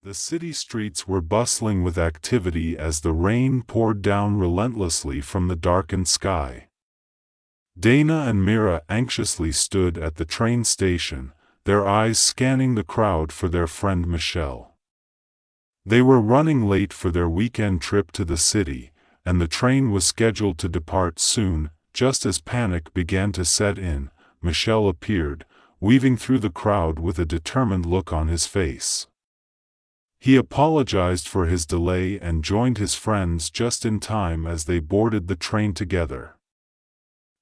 The city streets were bustling with activity as the rain poured down relentlessly from the darkened sky. Dana and Mira anxiously stood at the train station, their eyes scanning the crowd for their friend Michelle. They were running late for their weekend trip to the city, and the train was scheduled to depart soon. Just as panic began to set in, Michelle appeared, weaving through the crowd with a determined look on his face. He apologized for his delay and joined his friends just in time as they boarded the train together.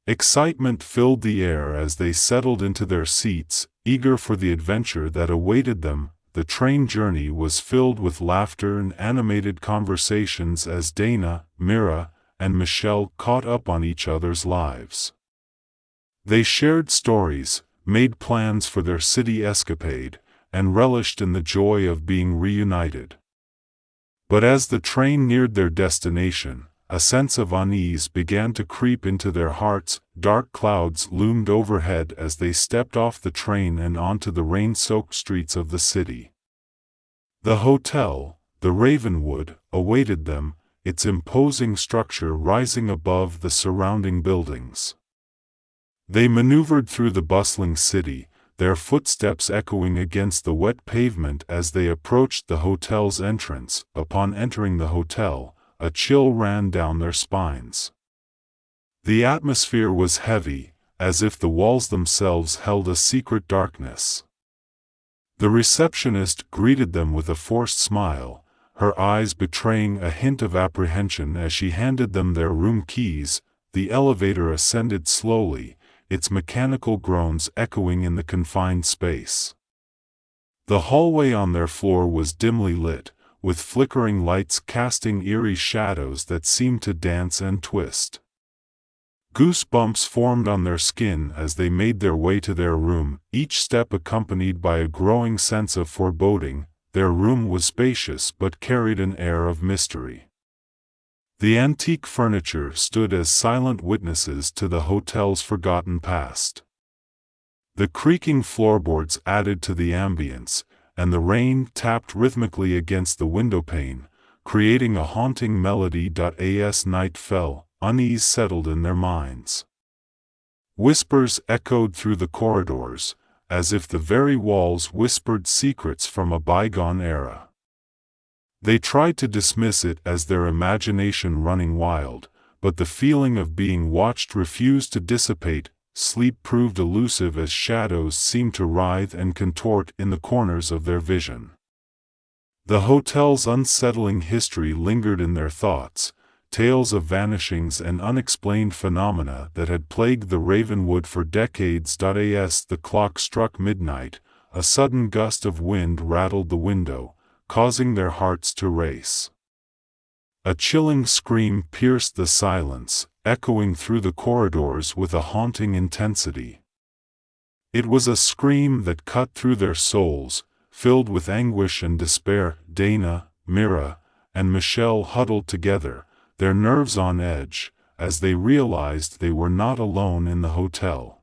Excitement filled the air as they settled into their seats, eager for the adventure that awaited them. The train journey was filled with laughter and animated conversations as Dana, Mira, and Michelle caught up on each other's lives. They shared stories, made plans for their city escapade, and relished in the joy of being reunited. But as the train neared their destination, a sense of unease began to creep into their hearts. Dark clouds loomed overhead as they stepped off the train and onto the rain-soaked streets of the city. The hotel, the Ravenwood, awaited them, its imposing structure rising above the surrounding buildings. They maneuvered through the bustling city, their footsteps echoing against the wet pavement as they approached the hotel's entrance. Upon entering the hotel, a chill ran down their spines. The atmosphere was heavy, as if the walls themselves held a secret darkness. The receptionist greeted them with a forced smile, her eyes betraying a hint of apprehension as she handed them their room keys. The elevator ascended slowly, its mechanical groans echoing in the confined space. The hallway on their floor was dimly lit, with flickering lights casting eerie shadows that seemed to dance and twist. Goosebumps formed on their skin as they made their way to their room, each step accompanied by a growing sense of foreboding. Their room was spacious but carried an air of mystery. The antique furniture stood as silent witnesses to the hotel's forgotten past. The creaking floorboards added to the ambience, and the rain tapped rhythmically against the windowpane, creating a haunting melody. As night fell, unease settled in their minds. Whispers echoed through the corridors, as if the very walls whispered secrets from a bygone era. They tried to dismiss it as their imagination running wild, but the feeling of being watched refused to dissipate. Sleep proved elusive as shadows seemed to writhe and contort in the corners of their vision. The hotel's unsettling history lingered in their thoughts, tales of vanishings and unexplained phenomena that had plagued the Ravenwood for decades. As the clock struck midnight, a sudden gust of wind rattled the window, causing their hearts to race. A chilling scream pierced the silence, echoing through the corridors with a haunting intensity. It was a scream that cut through their souls, filled with anguish and despair. Dana, Mira, and Michelle huddled together, their nerves on edge, as they realized they were not alone in the hotel.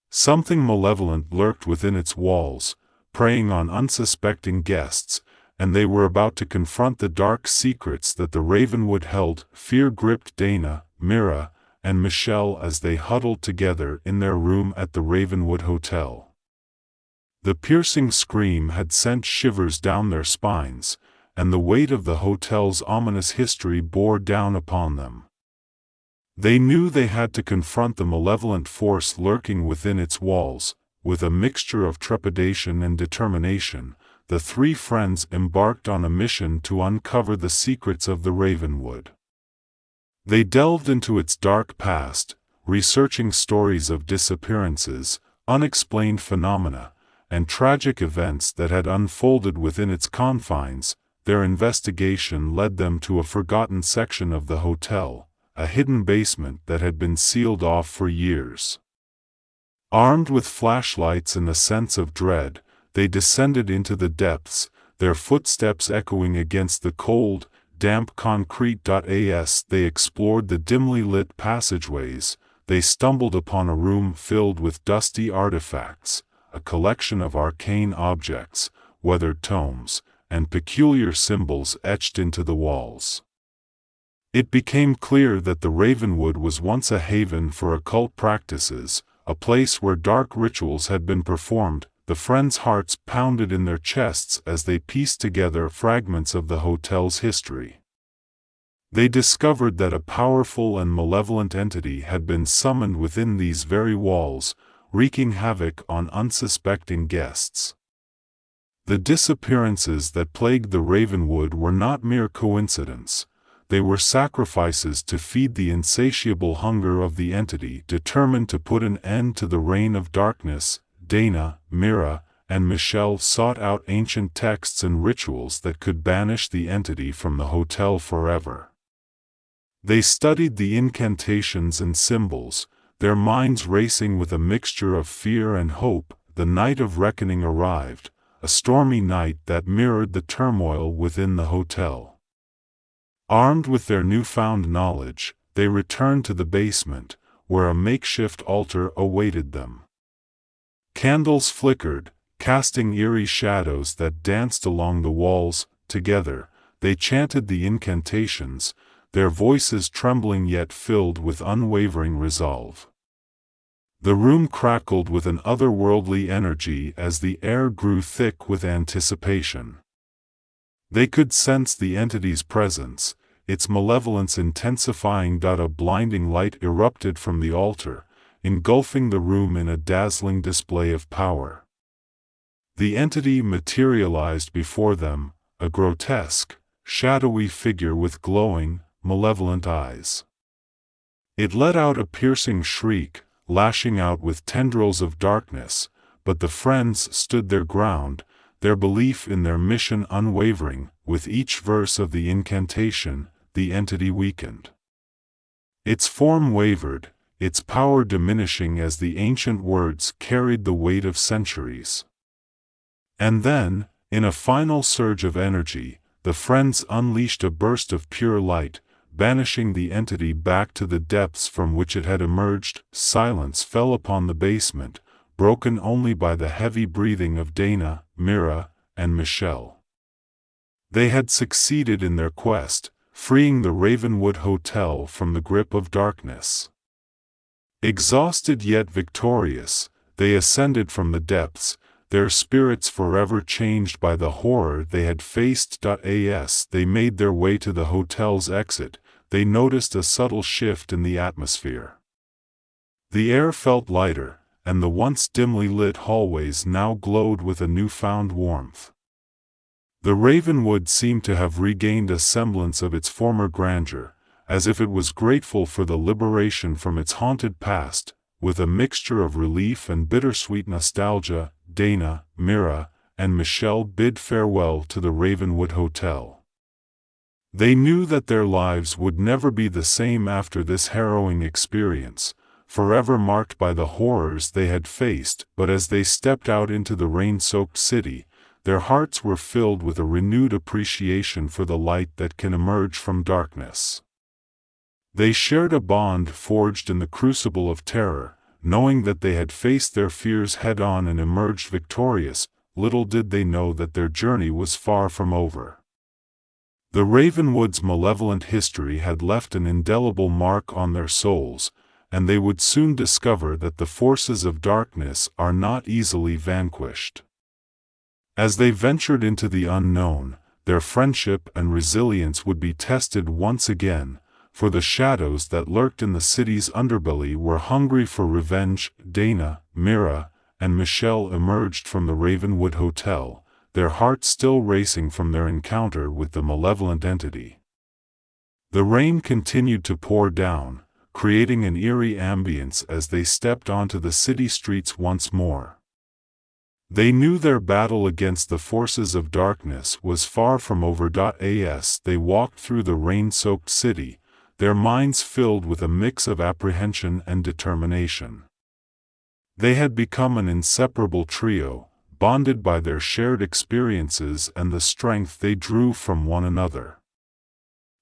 Something malevolent lurked within its walls, preying on unsuspecting guests, and they were about to confront the dark secrets that the Ravenwood held. Fear gripped Dana, Mira, and Michelle as they huddled together in their room at the Ravenwood Hotel. The piercing scream had sent shivers down their spines, and the weight of the hotel's ominous history bore down upon them. They knew they had to confront the malevolent force lurking within its walls. With a mixture of trepidation and determination, the three friends embarked on a mission to uncover the secrets of the Ravenwood. They delved into its dark past, researching stories of disappearances, unexplained phenomena, and tragic events that had unfolded within its confines. Their investigation led them to a forgotten section of the hotel, a hidden basement that had been sealed off for years. Armed with flashlights and a sense of dread, they descended into the depths, their footsteps echoing against the cold, damp concrete. As they explored the dimly lit passageways, they stumbled upon a room filled with dusty artifacts, a collection of arcane objects, weathered tomes, and peculiar symbols etched into the walls. It became clear that the Ravenwood was once a haven for occult practices, a place where dark rituals had been performed. The friends' hearts pounded in their chests as they pieced together fragments of the hotel's history. They discovered that a powerful and malevolent entity had been summoned within these very walls, wreaking havoc on unsuspecting guests. The disappearances that plagued the Ravenwood were not mere coincidence. They were sacrifices to feed the insatiable hunger of the entity determined to put an end to the reign of darkness. Dana, Mira, and Michelle sought out ancient texts and rituals that could banish the entity from the hotel forever. They studied the incantations and symbols, their minds racing with a mixture of fear and hope. The night of reckoning arrived, a stormy night that mirrored the turmoil within the hotel. Armed with their newfound knowledge, they returned to the basement, where a makeshift altar awaited them. Candles flickered, casting eerie shadows that danced along the walls. Together, they chanted the incantations, their voices trembling yet filled with unwavering resolve. The room crackled with an otherworldly energy as the air grew thick with anticipation. They could sense the entity's presence, its malevolence intensifying. A blinding light erupted from the altar, engulfing the room in a dazzling display of power. The entity materialized before them, a grotesque, shadowy figure with glowing, malevolent eyes. It let out a piercing shriek, lashing out with tendrils of darkness, but the friends stood their ground, their belief in their mission unwavering. With each verse of the incantation, the entity weakened. Its form wavered, its power diminishing as the ancient words carried the weight of centuries. And then, in a final surge of energy, the friends unleashed a burst of pure light, banishing the entity back to the depths from which it had emerged. Silence fell upon the basement, broken only by the heavy breathing of Dana, Mira, and Michelle. They had succeeded in their quest, freeing the Ravenwood Hotel from the grip of darkness. Exhausted yet victorious, they ascended from the depths, their spirits forever changed by the horror they had faced. As they made their way to the hotel's exit, they noticed a subtle shift in the atmosphere. The air felt lighter, and the once dimly lit hallways now glowed with a newfound warmth. The Ravenwood seemed to have regained a semblance of its former grandeur, as if it was grateful for the liberation from its haunted past. With a mixture of relief and bittersweet nostalgia, Dana, Mira, and Michelle bid farewell to the Ravenwood Hotel. They knew that their lives would never be the same after this harrowing experience, forever marked by the horrors they had faced. But as they stepped out into the rain-soaked city, their hearts were filled with a renewed appreciation for the light that can emerge from darkness. They shared a bond forged in the crucible of terror, knowing that they had faced their fears head-on and emerged victorious. Little did they know that their journey was far from over. The Ravenwood's malevolent history had left an indelible mark on their souls, and they would soon discover that the forces of darkness are not easily vanquished. As they ventured into the unknown, their friendship and resilience would be tested once again, for the shadows that lurked in the city's underbelly were hungry for revenge. Dana, Mira, and Michelle emerged from the Ravenwood Hotel, their hearts still racing from their encounter with the malevolent entity. The rain continued to pour down, creating an eerie ambience as they stepped onto the city streets once more. They knew their battle against the forces of darkness was far from over. As they walked through the rain-soaked city, their minds filled with a mix of apprehension and determination. They had become an inseparable trio, bonded by their shared experiences and the strength they drew from one another.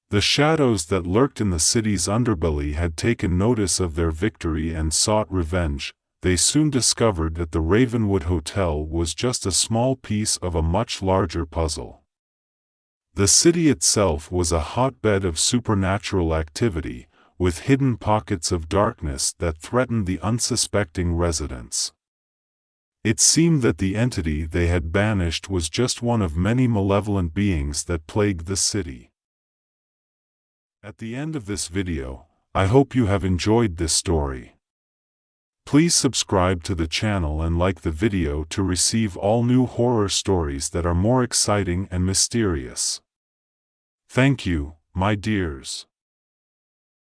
The shadows that lurked in the city's underbelly had taken notice of their victory and sought revenge. They soon discovered that the Ravenwood Hotel was just a small piece of a much larger puzzle. The city itself was a hotbed of supernatural activity, with hidden pockets of darkness that threatened the unsuspecting residents. It seemed that the entity they had banished was just one of many malevolent beings that plagued the city. At the end of this video, I hope you have enjoyed this story. Please subscribe to the channel and like the video to receive all new horror stories that are more exciting and mysterious. Thank you, my dears.